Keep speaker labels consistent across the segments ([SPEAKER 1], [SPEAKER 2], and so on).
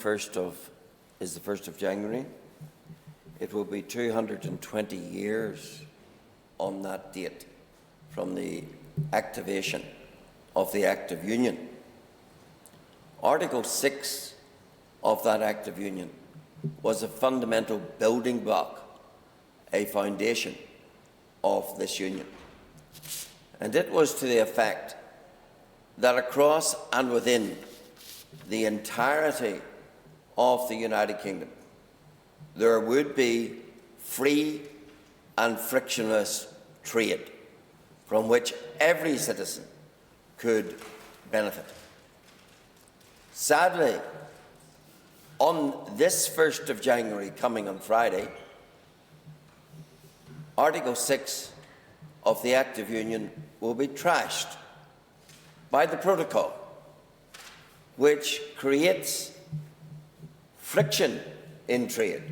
[SPEAKER 1] is the 1st of January. It will be 220 years on that date from the activation of the Act of Union. Article 6 of that Act of Union was a fundamental building block, a foundation of this union. And it was to the effect that across and within the entirety of the United Kingdom, there would be free and frictionless trade from which every citizen could benefit. Sadly, on this 1st of January, coming on Friday, Article 6 of the Act of Union will be trashed by the protocol, which creates friction in trade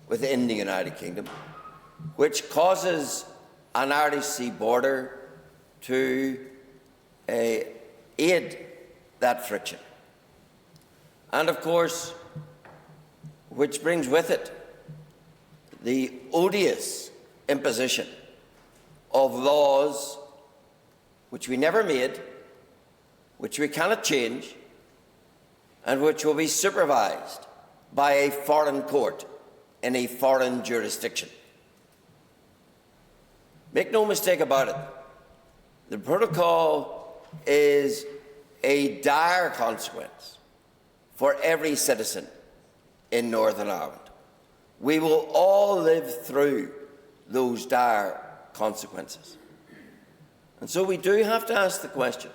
[SPEAKER 1] within the United Kingdom, which causes an Irish Sea border to aid that friction. And of course, which brings with it the odious imposition of laws which we never made, which we cannot change, and which will be supervised by a foreign court in a foreign jurisdiction. Make no mistake about it, the protocol is a dire consequence for every citizen in Northern Ireland. We will all live through those dire consequences. And so we do have to ask the question,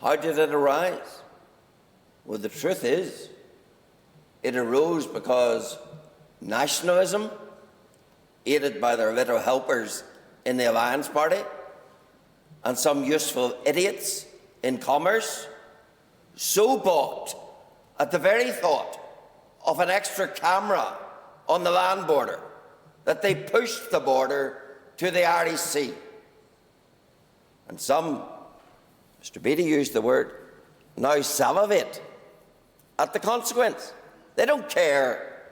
[SPEAKER 1] how did it arise? Well, the truth is, it arose because nationalism, aided by their little helpers in the Alliance Party, and some useful idiots in commerce, so balked at the very thought of an extra camera on the land border that they pushed the border to the Irish Sea. And some, Mr. Beattie used the word, now salivate at the consequence. They don't care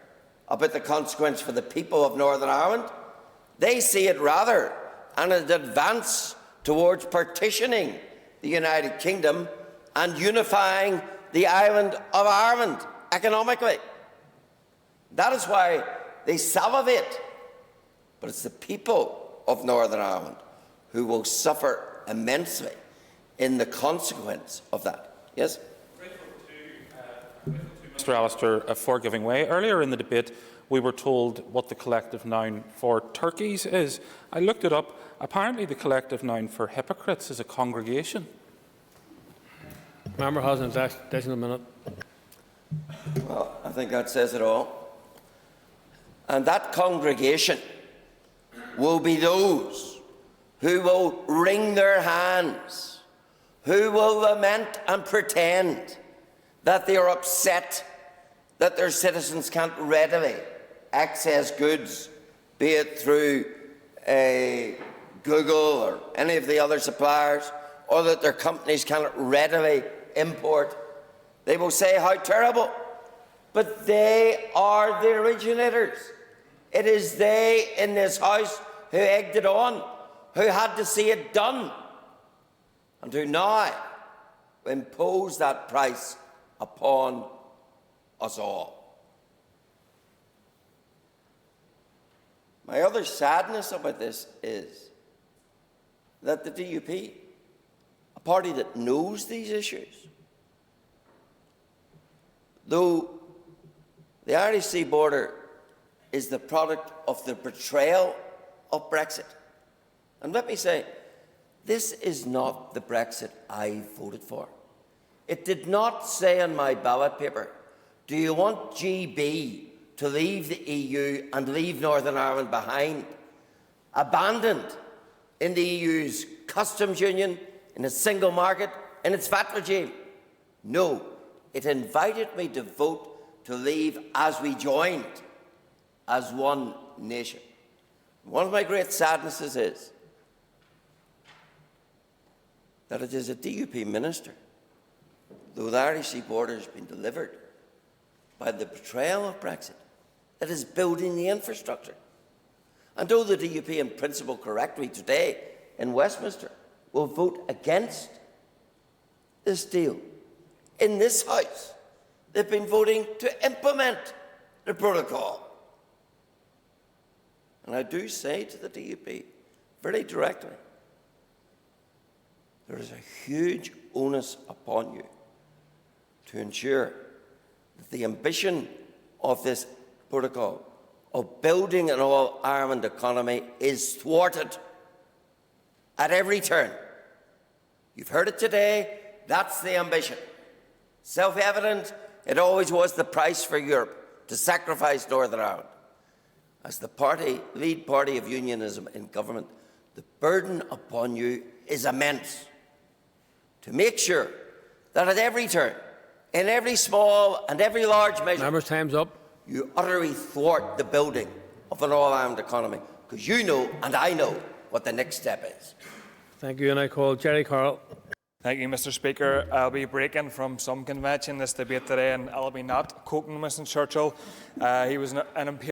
[SPEAKER 1] about the consequence for the people of Northern Ireland. They see it rather as an advance towards partitioning the United Kingdom and unifying the island of Ireland economically. That is why they salivate. But it's the people of Northern Ireland who will suffer immensely in the consequence of that. Yes?
[SPEAKER 2] Mr. Allister, for giving way. Earlier in the debate, we were told what the collective noun for turkeys is. I looked it up. Apparently, the collective noun for hypocrites is a congregation.
[SPEAKER 3] Member has an additional minute.
[SPEAKER 1] Well, I think that says it all. And that congregation will be those who will wring their hands, who will lament and pretend that they are upset that their citizens can't readily access goods, be it through Google or any of the other suppliers, or that their companies cannot readily import. They will say how terrible, but they are the originators. It is they in this House who egged it on, who had to see it done, and who now impose that price upon us all. My other sadness about this is that the DUP, a party that knows these issues, though the Irish Sea border is the product of the betrayal of Brexit. And let me say, this is not the Brexit I voted for. It did not say on my ballot paper, do you want GB to leave the EU and leave Northern Ireland behind, abandoned in the EU's customs union, in its single market, in its VAT regime? No, it invited me to vote to leave as we joined, as one nation. One of my great sadnesses is that it is a DUP minister, though the Irish Sea border has been delivered by the betrayal of Brexit. It is building the infrastructure. And though the DUP in principle correctly today in Westminster will vote against this deal, in this House they've been voting to implement the protocol. And I do say to the DUP very directly, there is a huge onus upon you to ensure that the ambition of this protocol of building an all-Ireland economy is thwarted at every turn. You've heard it today, that's the ambition. Self-evident, it always was the price for Europe to sacrifice Northern Ireland. As the lead party of unionism in government, the burden upon you is immense to make sure that at every turn, in every small and every large measure,
[SPEAKER 3] Member's time's up.
[SPEAKER 1] you utterly thwart the building of an all-Ireland economy, because you know and I know what the next step is.
[SPEAKER 3] Thank you, and I call Jerry Carroll.
[SPEAKER 4] Thank you, Mr. Speaker. I'll be breaking from some convention in this debate today, and I'll be not quoting Winston Churchill. He was an imperial